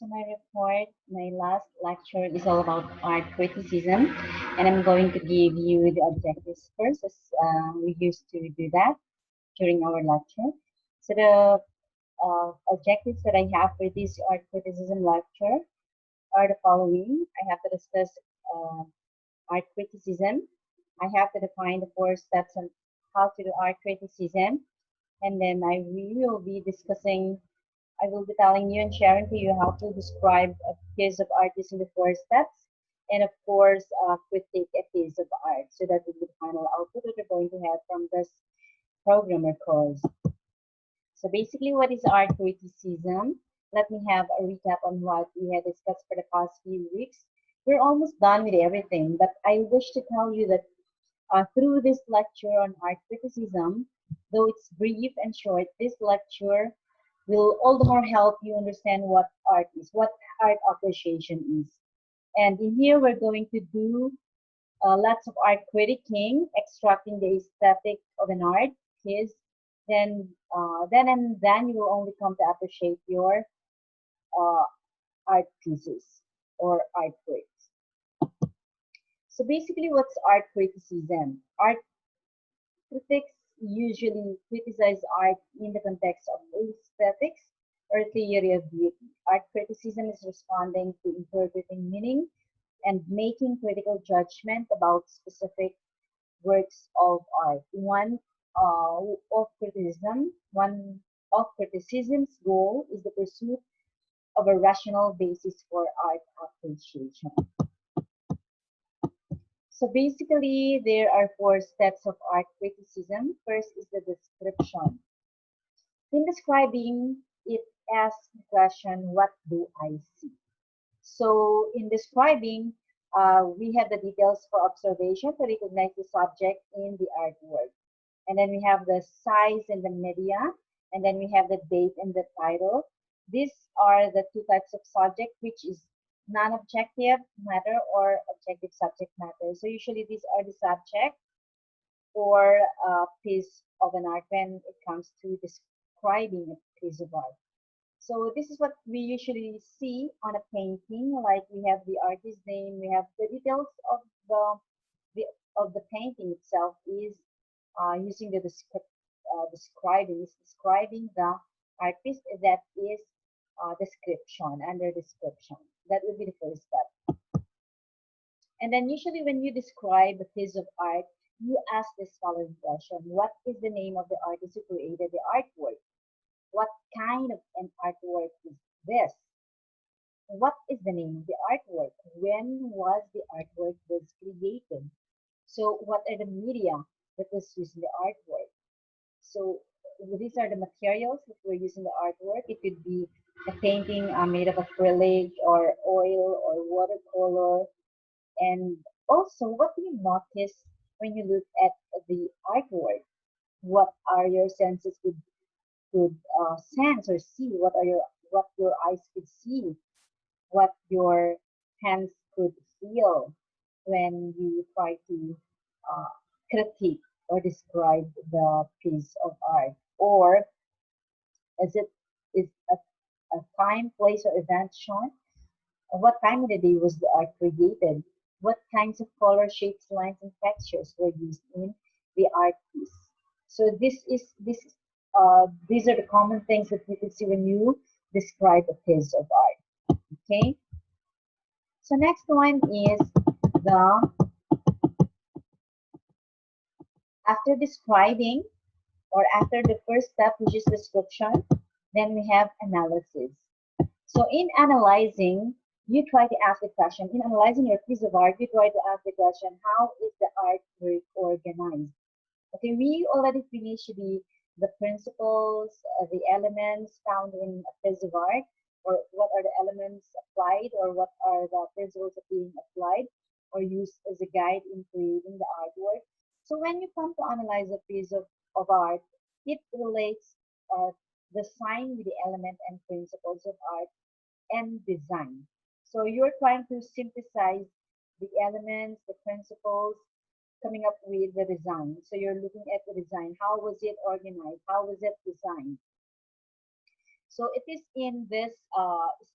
So my report, my last lecture is all about art criticism, and I'm going to give you the objectives first, as we used to do that during our lecture. So the objectives that I have for this art criticism lecture are the following. I have to discuss uh, art criticism. I have to define the 4 steps on how to do art criticism, and then we will be discussing I will be telling you and sharing to you how to describe a piece of art using the 4 steps, and of course, critique a piece of art. So that will be the final output that you're going to have from this program or course. So basically, what is art criticism? Let me have a recap on what we had discussed for the past few weeks. We're almost done with everything, but I wish to tell you that through this lecture on art criticism, though it's brief and short, this lecture will all the more help you understand what art is, what art appreciation is. And in here, we're going to do lots of art critiquing, extracting the aesthetic of an art piece. Then you will only come to appreciate your uh, art pieces or artworks. So basically, what's art criticism? Art critics usually criticize art in the context of aesthetics or theory of beauty. Art criticism is responding to interpreting meaning and making critical judgment about specific works of art. One of criticism's goal is the pursuit of a rational basis for art appreciation. So basically, there are 4 steps of art criticism. First is the description. In describing, it asks the question, what do I see? So in describing, we have the details for observation to recognize the subject in the artwork. And then we have the size and the media, and then we have the date and the title. These are the 2 types of subject, which is non-objective matter or objective subject matter. So usually these are the subject for a piece of an art when it comes to describing a piece of art. So this is what we usually see on a painting. Like we have the artist's name, we have the details of the of the painting itself is using the describing the artist. That is description, under description. That would be the first step. And then usually when you describe a piece of art, you ask this following question: what is the name of the artist who created the artwork? What kind of an artwork is this? What is the name of the artwork? When was the artwork was created? So what are the media that was used in the artwork? So these are the materials that were used in the artwork. It could be a painting made of acrylic or oil or watercolor. And also, what do you notice when you look at the artwork? What are your senses could sense or see? What your eyes could see? What your hands could feel when you try to uh, critique or describe the piece of art? Or is a time, place, or event shown? What time of the day was the art created? What kinds of color, shapes, lines, and textures were used in the art piece? So these are the common things that you can see when you describe a piece of art. Okay. So next one is the after describing or after the first step, which is description, then we have analysis. So in analyzing, you try to ask the question, in analyzing your piece of art, you try to ask the question, how is the artwork organized? Okay, we already finished the principles, the elements found in a piece of art, or what are the elements applied, or what are the principles of being applied or used as a guide in creating the artwork. So when you come to analyze a piece of art, it relates the sign with the element and principles of art and design. So you're trying to synthesize the elements, the principles, coming up with the design. So you're looking at the design. How was it organized? How was it designed? So it is in this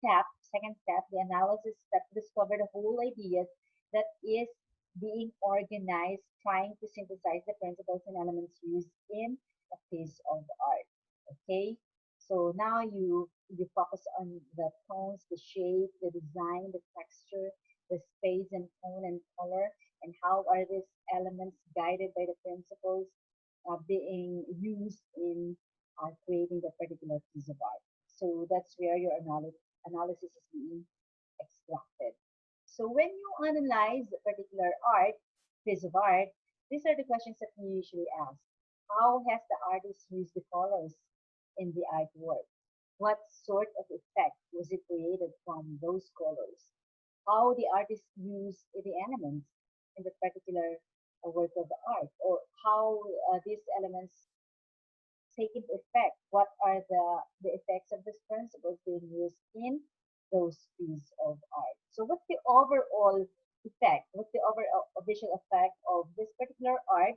step, second step, the analysis step, to discover the whole ideas that is being organized, trying to synthesize the principles and elements used in a piece of art. Okay, so now you focus on the tones, the shape, the design, the texture, the space and tone and color, and how are these elements guided by the principles being used in creating the particular piece of art. So that's where your analysis is being extracted. So when you analyze a particular piece of art, these are the questions that we usually ask. How has the artist used the colors in the artwork? What sort of effect was it created from those colors? How the artist used the elements in the particular work of art, or how these elements take into effect? What are the effects of these principles being used in those pieces of art? So what's the overall effect? What's the overall visual effect of this particular art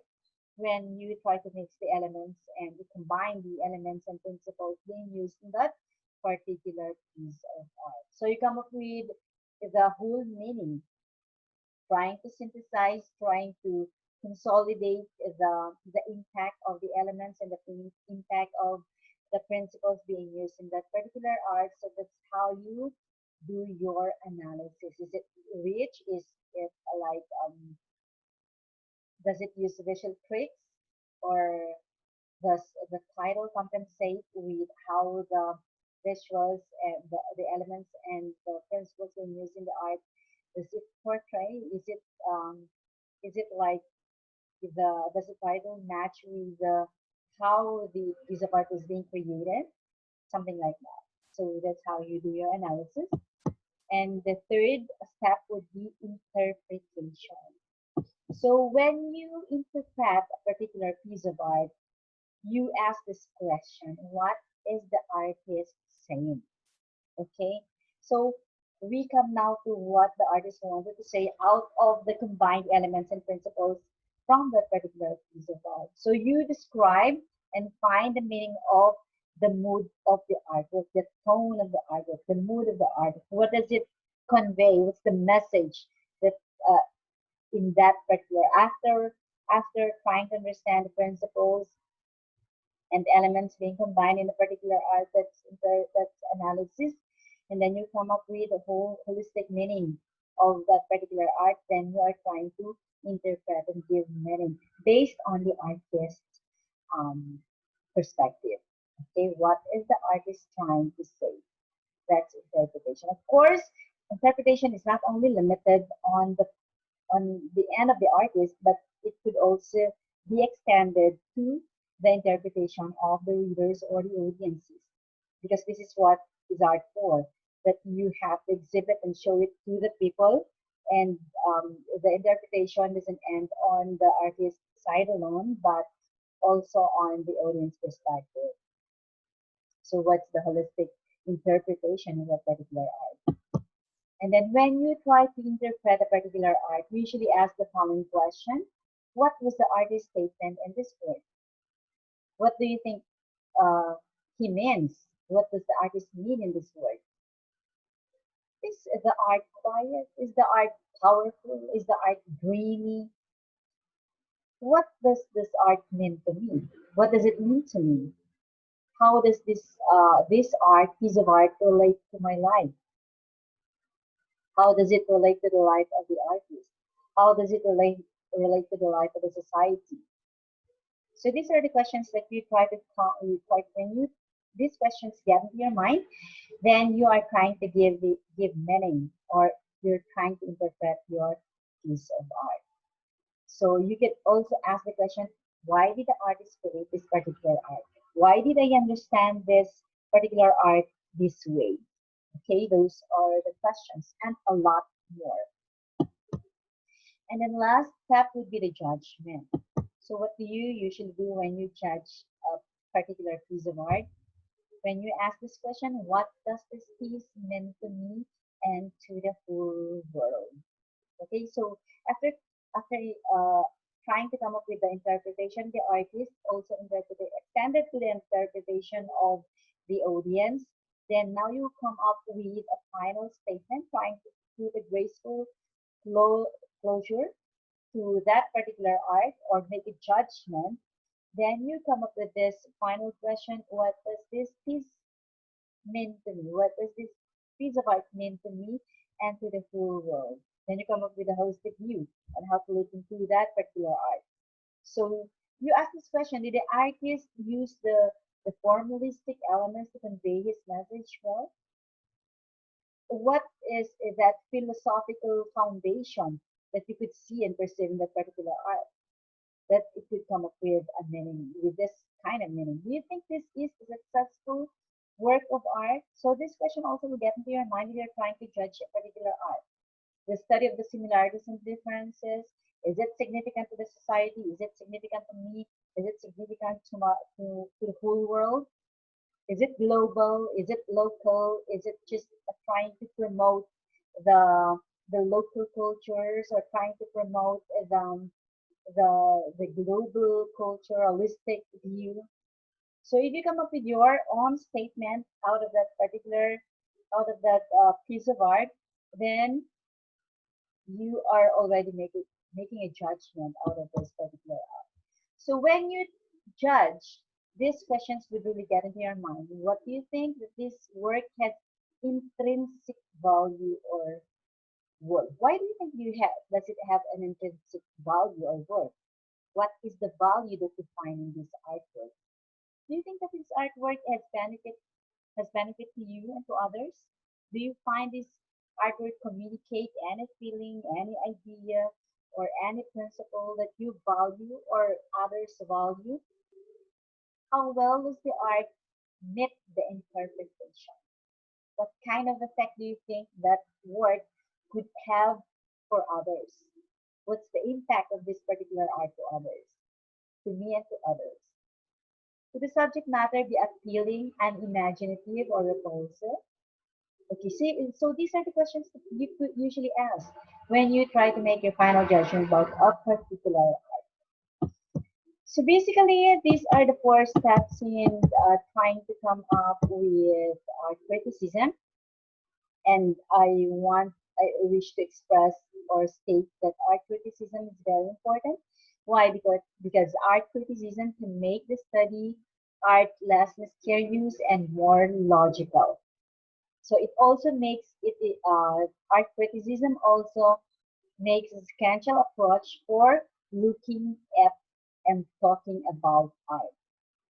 when you try to mix the elements and you combine the elements and principles being used in that particular piece of art? So you come up with the whole meaning, trying to synthesize, trying to consolidate the impact of the elements and the impact of the principles being used in that particular art. So that's how you do your analysis. Is it rich? Is it like does it use visual tricks, or does the title compensate with how the visuals and the elements and the principles being used in the art, does it portray? Is it like does the title match with the how the piece of art is being created? Something like that. So that's how you do your analysis. And the third step would be interpretation. So when you interpret a particular piece of art, you ask this question: what is the artist saying? Okay, so we come now to what the artist wanted to say out of the combined elements and principles from that particular piece of art. So you describe and find the meaning of the mood of the artwork, the tone of the artwork, the mood of the artwork. What does it convey? What's the message that in that particular after trying to understand the principles and elements being combined in a particular art, that's analysis, and then you come up with a whole holistic meaning of that particular art. Then you are trying to interpret and give meaning based on the artist's um, perspective. Okay, what is the artist trying to say? That's interpretation. Of course, interpretation is not only limited on the end of the artist, but it could also be extended to the interpretation of the readers or the audiences. Because this is what is art for, that you have to exhibit and show it to the people, and the interpretation doesn't end on the artist side alone, but also on the audience perspective. So what's the holistic interpretation of a particular art? And then when you try to interpret a particular art, we usually ask the following question: what was the artist's statement in this work? What do you think he means? What does the artist mean in this work? Is the art quiet? Is the art powerful? Is the art dreamy? What does this art mean to me? What does it mean to me? How does this piece of art relate to my life? How does it relate to the life of the artist? How does it relate to the life of the society? So these are the questions that when you these questions get into your mind, then you are trying to give meaning, or you're trying to interpret your piece of art. So you could also ask the question: why did the artist create this particular art? Why did I understand this particular art this way? Okay, those are the questions and a lot more. And then last step would be the judgment. So what do you usually do when you judge a particular piece of art? When you ask this question: what does this piece mean to me and to the whole world? Okay, so after trying to come up with the interpretation, the artist also extended to the interpretation of the audience. Then now you come up with a final statement trying to put a graceful closure to that particular art or make a judgment. Then you come up with this final question: what does this piece mean to me? What does this piece of art mean to me and to the whole world? Then you come up with a holistic view on how to look into that particular art. So you ask this question: did the artist use the formalistic elements to convey his message well? What is that philosophical foundation that you could see and perceive in that particular art? That it could come up with a meaning, with this kind of meaning. Do you think this is a successful work of art? So this question also will get into your mind if you're trying to judge a particular art. The study of the similarities and differences. Is it significant to the society? Is it significant to me? Is it significant to the whole world? Is it global? Is it local? Is it just trying to promote the the local cultures or trying to promote the global culturalistic view? So if you come up with your own statement out of that particular out of that piece of art, then you are already making a judgment out of this particular art. So when you judge, these questions would really get into your mind. What do you think that this work has intrinsic value or worth? Why do you think does it have an intrinsic value or worth? What is the value that you find in this artwork? Do you think that this artwork has benefit to you and to others? Do you find this artwork communicate any feeling, any idea, or any principle that you value or others value? How well does the art meet the interpretation? What kind of effect do you think that work could have for others? What's the impact of this particular art to others, to me and to others? Could the subject matter be appealing and imaginative or repulsive? Okay, see, so these are the questions that you could usually ask when you try to make your final judgment about a particular. So basically, these are the four steps in trying to come up with criticism. And I wish to express or state that art criticism is very important. Why? Because art criticism can make the study art less mysterious and more logical. So it also makes art criticism also makes a sequential approach for looking at and talking about art.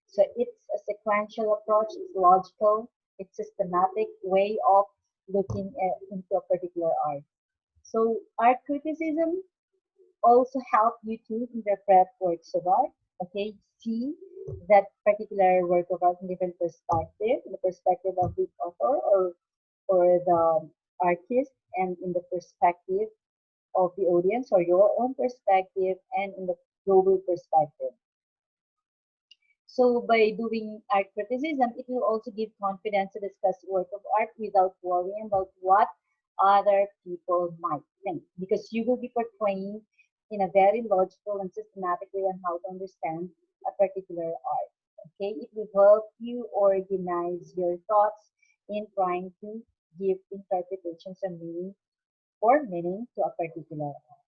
So it's a sequential approach, it's logical, it's systematic way of looking into a particular art. So art criticism also help you to interpret works of art. Okay, see that particular work of art in different perspective, in the perspective of the author or the artist, and in the perspective of the audience or your own perspective, and in the global perspective. So by doing art criticism, it will also give confidence to discuss work of art without worrying about what other people might think, because you will be portraying in a very logical and systematic way on how to understand a particular art. Okay, it will help you organize your thoughts in trying to give interpretations or meaning to a particular art.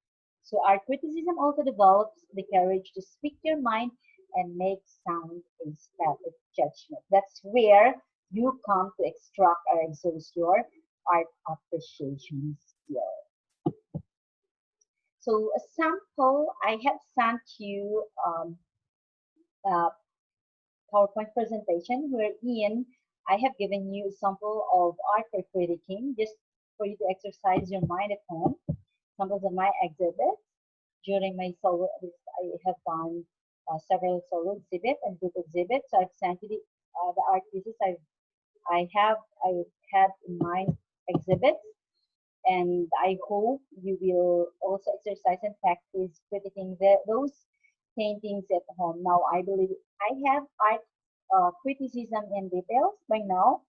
So art criticism also develops the courage to speak your mind and make sound aesthetic judgment. That's where you come to extract or exhaust your art appreciation skill. So a sample, I have sent you a PowerPoint presentation wherein I have given you a sample of art for critiquing just for you to exercise your mind at home. Samples of my exhibits during my solo. I have done several solo exhibits and group exhibits. So I've sent you the art pieces I have had in my exhibits, and I hope you will also exercise and practice critiquing those paintings at home. Now I believe I have art criticism in details by now,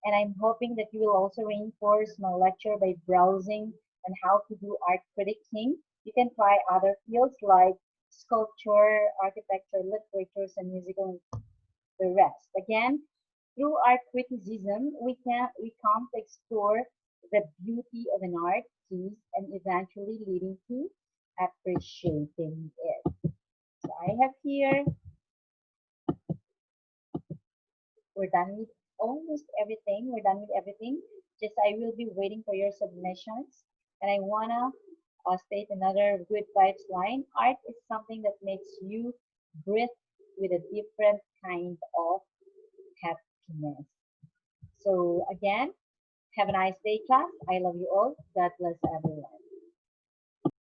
and I'm hoping that you will also reinforce my lecture by browsing on how to do art critiquing. You can try other fields like sculpture, architecture, literature, and musical, and the rest. Again, Through art criticism, we come to explore the beauty of an art piece and eventually leading to appreciating it. So I have here, we're done with almost everything. We're done with everything. Just I will be waiting for your submissions. And I wanna state another good vibes line. Art is something that makes you breathe with a different kind of happiness. So again, have a nice day, class. I love you all. God bless everyone.